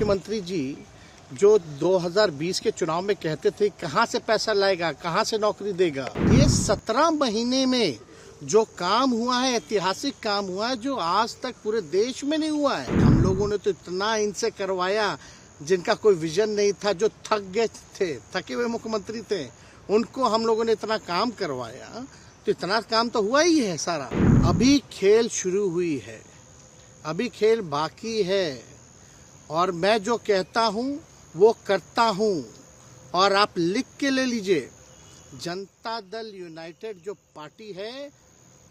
मुख्यमंत्री जी जो 2020 के चुनाव में कहते थे कहां से पैसा लाएगा, कहां से नौकरी देगा, ये 17 महीने में जो काम हुआ है, ऐतिहासिक काम हुआ है, जो आज तक पूरे देश में नहीं हुआ है। हम लोगों ने तो इतना इनसे करवाया जिनका कोई विजन नहीं था, जो थक गए थे, थके हुए मुख्यमंत्री थे, उनको हम लोगों ने इतना काम करवाया, तो इतना काम तो हुआ ही है सारा। अभी खेल शुरू हुई है, अभी खेल बाकी है, और मैं जो कहता हूँ वो करता हूँ। और आप लिख के ले लीजिए, जनता दल यूनाइटेड जो पार्टी है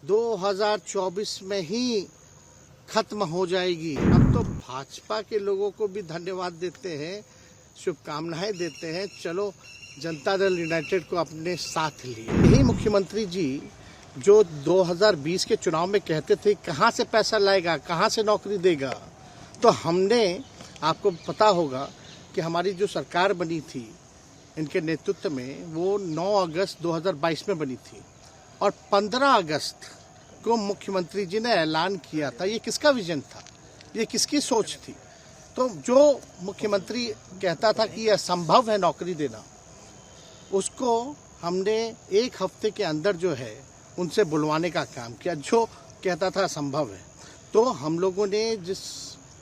2024 में ही खत्म हो जाएगी। अब तो भाजपा के लोगों को भी धन्यवाद देते हैं, शुभकामनाएं देते हैं, चलो जनता दल यूनाइटेड को अपने साथ लिए। यही मुख्यमंत्री जी जो 2020 के चुनाव में कहते थे कहां से पैसा लाएगा, कहां से नौकरी देगा, तो हमने, आपको पता होगा कि हमारी जो सरकार बनी थी इनके नेतृत्व में, वो 9 अगस्त 2022 में बनी थी, और 15 अगस्त को मुख्यमंत्री जी ने ऐलान किया था। ये किसका विजन था, ये किसकी सोच थी? तो जो मुख्यमंत्री कहता था कि यह असंभव है नौकरी देना, उसको हमने एक हफ्ते के अंदर जो है उनसे बुलवाने का काम किया, जो कहता था असंभव है। तो हम लोगों ने जिस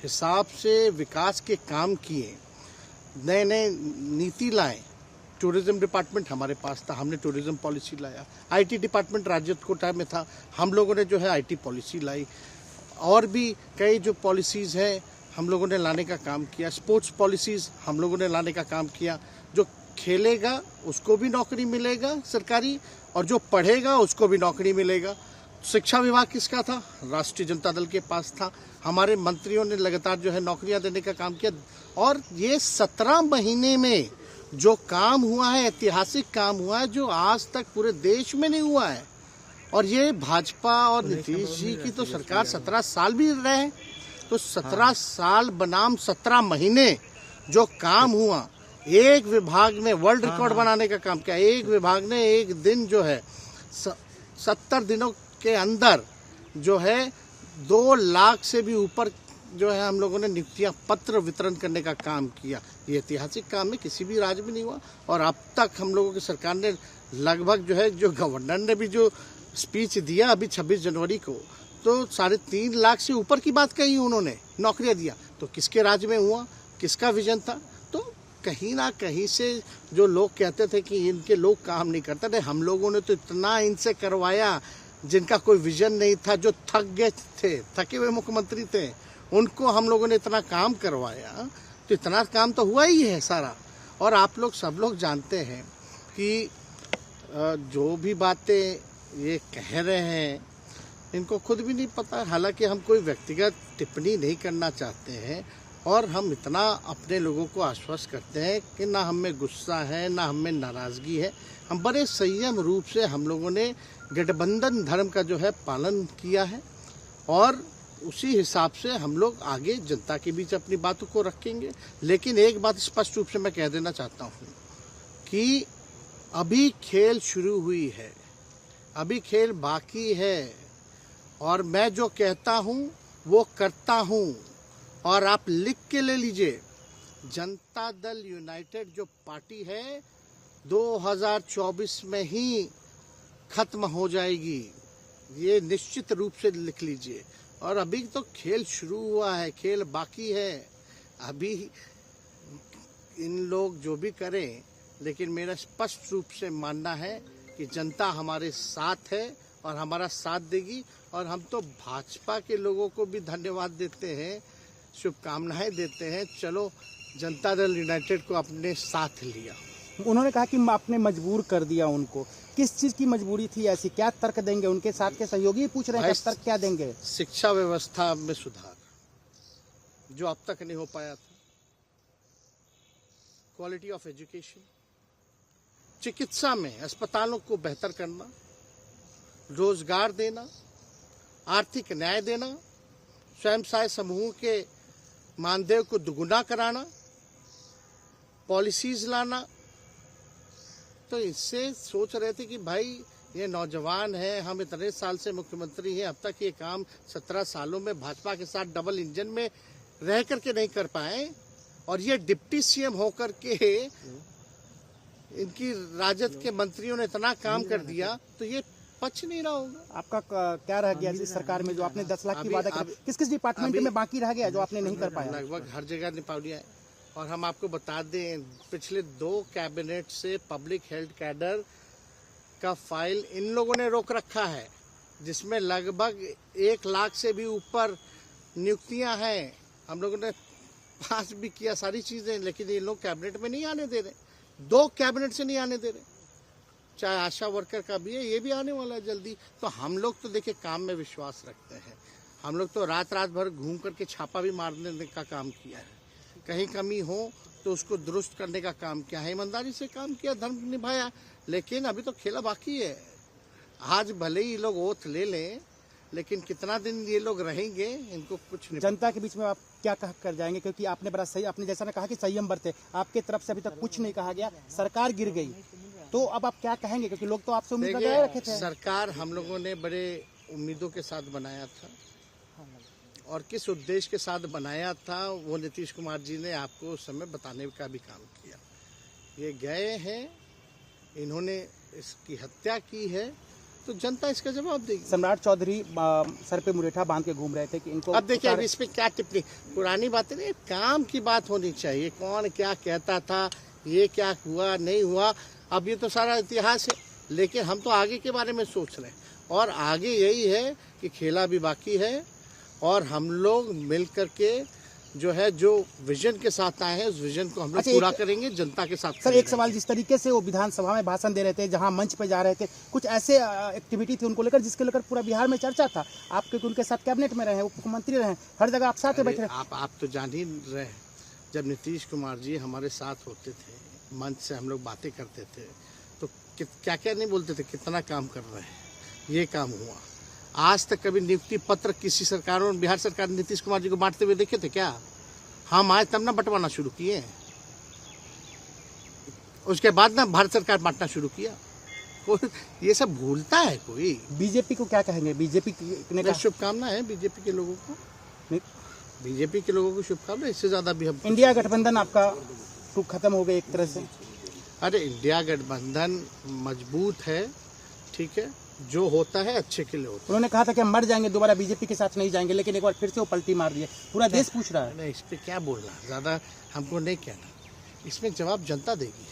हिसाब से विकास के काम किए, नए नए नीति लाए, टूरिज्म डिपार्टमेंट हमारे पास था, हमने टूरिज्म पॉलिसी लाया। आईटी डिपार्टमेंट राज्य कोटा में था, हम लोगों ने जो है आईटी पॉलिसी लाई। और भी कई जो पॉलिसीज़ हैं हम लोगों ने लाने का काम किया। स्पोर्ट्स पॉलिसीज़ हम लोगों ने लाने का काम किया। जो खेलेगा उसको भी नौकरी मिलेगा सरकारी, और जो पढ़ेगा उसको भी नौकरी मिलेगा। शिक्षा विभाग किसका था? राष्ट्रीय जनता दल के पास था। हमारे मंत्रियों ने लगातार जो है नौकरियां देने का काम किया। और ये 17 महीने में जो काम हुआ है, ऐतिहासिक काम हुआ है, जो आज तक पूरे देश में नहीं हुआ है। और ये भाजपा और नीतीश जी की तो सरकार 17 साल भी रहे, तो 17 साल बनाम 17 महीने जो काम हुआ, एक विभाग ने वर्ल्ड रिकॉर्ड बनाने का काम किया। एक विभाग ने एक दिन जो है 70 दिनों के अंदर जो है 2 लाख से भी ऊपर जो है हम लोगों ने नियुक्तियां पत्र वितरण करने का काम किया। ये ऐतिहासिक काम है, किसी भी राज्य में नहीं हुआ। और अब तक हम लोगों की सरकार ने लगभग जो है, जो गवर्नर ने भी जो स्पीच दिया अभी 26 जनवरी को, तो 3.5 लाख से ऊपर की बात कही उन्होंने, नौकरियां दिया। तो किसके राज्य में हुआ, किसका विजन था? तो कहीं ना कहीं से जो लोग कहते थे कि इनके लोग काम नहीं करते थे, हम लोगों ने तो इतना इनसे करवाया जिनका कोई विजन नहीं था, जो थक गए थे, थके हुए मुख्यमंत्री थे, उनको हम लोगों ने इतना काम करवाया, तो इतना काम तो हुआ ही है सारा। और आप लोग सब लोग जानते हैं कि जो भी बातें ये कह रहे हैं इनको खुद भी नहीं पता। हालांकि हम कोई व्यक्तिगत टिप्पणी नहीं करना चाहते हैं, और हम इतना अपने लोगों को आश्वस्त करते हैं कि ना हम में गुस्सा है, ना हम में नाराज़गी है। हम बड़े संयम रूप से हम लोगों ने गठबंधन धर्म का जो है पालन किया है, और उसी हिसाब से हम लोग आगे जनता के बीच अपनी बातों को रखेंगे। लेकिन एक बात स्पष्ट रूप से मैं कह देना चाहता हूँ कि अभी खेल शुरू हुई है, अभी खेल बाकी है, और मैं जो कहता हूँ वो करता हूँ। और आप लिख के ले लीजिए, जनता दल यूनाइटेड जो पार्टी है 2024 में ही खत्म हो जाएगी, ये निश्चित रूप से लिख लीजिए। और अभी तो खेल शुरू हुआ है, खेल बाकी है। अभी इन लोग जो भी करें, लेकिन मेरा स्पष्ट रूप से मानना है कि जनता हमारे साथ है और हमारा साथ देगी। और हम तो भाजपा के लोगों को भी धन्यवाद देते हैं, शुभकामनाएं देते हैं, चलो जनता दल यूनाइटेड को अपने साथ लिया। उन्होंने कहा कि आपने मजबूर कर दिया उनको। किस चीज की मजबूरी थी ऐसी? क्या तर्क देंगे? उनके साथ के सहयोगी पूछ रहे हैं, तर्क क्या देंगे? शिक्षा व्यवस्था में सुधार जो अब तक नहीं हो पाया था, क्वालिटी ऑफ एजुकेशन, चिकित्सा में अस्पतालों को बेहतर करना, रोजगार देना, आर्थिक न्याय देना, स्वयं सहायता समूह के मानदेय को दुगुना कराना, पॉलिसीज लाना। तो इससे सोच रहे थे कि भाई ये नौजवान है, हम इतने साल से मुख्यमंत्री हैं, अब तक ये काम 17 सालों में भाजपा के साथ डबल इंजन में रह करके नहीं कर पाए, और ये डिप्टी सीएम होकर के इनकी राजद के मंत्रियों ने इतना काम कर दिया, तो ये पच नहीं रहा होगा। आपका क्या रह गया इस सरकार में जो आपने 10 लाख की वादा किया, किस किस डिपार्टमेंट में बाकी रह गया जो आपने नहीं कर पाया? लगभग हर जगह निपा दिया है। और हम आपको बता दें, पिछले 2 कैबिनेट से पब्लिक हेल्थ कैडर का फाइल इन लोगों ने रोक रखा है, जिसमें लगभग 1 लाख से भी ऊपर नियुक्तियां हैं। हम लोगों ने पास भी किया सारी चीजें, लेकिन ये लोग कैबिनेट में नहीं आने दे रहे। 2 कैबिनेट से नहीं आने दे रहे। चाहे आशा वर्कर का भी है, ये भी आने वाला है जल्दी। तो हम लोग तो देखिए काम में विश्वास रखते हैं। हम लोग तो रात भर घूम करके छापा भी मारने का काम किया है। कहीं कमी हो तो उसको दुरुस्त करने का काम किया है, ईमानदारी से काम किया, धर्म निभाया। लेकिन अभी तो खेला बाकी है। आज भले ही लोग ओथ ले लें, लेकिन कितना दिन ये लोग रहेंगे, इनको कुछ नहीं। जनता के बीच में आप क्या कह कर जाएंगे? क्योंकि आपने बड़ा सही, आपने जैसा ने कहा कि संयम बरते, आपके तरफ से अभी तक कुछ नहीं कहा गया, सरकार गिर गई, तो अब आप क्या कहेंगे? क्योंकि लोग तो आपसे उम्मीद लगाए रखे थे। सरकार हम लोगों ने बड़े उम्मीदों के साथ बनाया था, और किस उद्देश्य के साथ बनाया था वो नीतीश कुमार जी ने आपको उस समय बताने का भी काम किया। ये गए हैं, इन्होंने इसकी हत्या की है, तो जनता इसका जवाब देगी। सम्राट चौधरी सर पे मुरेठा बांध के घूम रहे थे कि इनको अब देखिए, अब इस पे क्या टिप्पणी, पुरानी बातें नहीं, काम की बात होनी चाहिए। कौन क्या कहता था, ये क्या हुआ नहीं हुआ, अब ये तो सारा इतिहास है। लेकिन हम तो आगे के बारे में सोच रहे हैं, और आगे यही है कि खेला भी बाकी है, और हम लोग मिल करके जो है, जो विजन के साथ आए हैं, उस विजन को हम लोग पूरा करेंगे, जनता के साथ। सर, एक सवाल, जिस तरीके से वो विधानसभा में भाषण दे रहे थे, जहां मंच पे जा रहे थे, कुछ ऐसे एक्टिविटी थी उनको लेकर जिसके लेकर पूरा बिहार में चर्चा था। आप क्योंकि उनके साथ कैबिनेट में रहे, उप मुख्यमंत्री रहे, हर जगह आप साथ में बैठे रहे। आप तो जान ही रहे हैं, जब नीतीश कुमार जी हमारे साथ होते थे, मंच से हम लोग बातें करते थे, तो क्या क्या नहीं बोलते थे, कितना काम कर रहे हैं, ये काम हुआ। आज तक कभी नियुक्ति पत्र किसी सरकारों, बिहार सरकार नीतीश कुमार जी को बांटते हुए देखे थे क्या? हम आए तब ना बंटवाना शुरू किए, उसके बाद ना भारत सरकार बांटना शुरू किया। कोई ये सब भूलता है कोई? बीजेपी को क्या कहेंगे? बीजेपी ने कहा शुभकामना है बीजेपी के लोगों को, बीजेपी के लोगों को शुभकामना। इससे ज्यादा भी हम, इंडिया गठबंधन आपका खत्म हो गया एक तरह से। अरे इंडिया गठबंधन मजबूत है, ठीक है, जो होता है अच्छे के लिए होता है। उन्होंने कहा था कि हम मर जाएंगे, दोबारा बीजेपी के साथ नहीं जाएंगे, लेकिन एक बार फिर से वो पलटी मार दिए। पूरा देश पूछ रहा है। नहीं, इस पे क्या बोलना, ज्यादा हमको नहीं कहना, इसमें जवाब जनता देगी।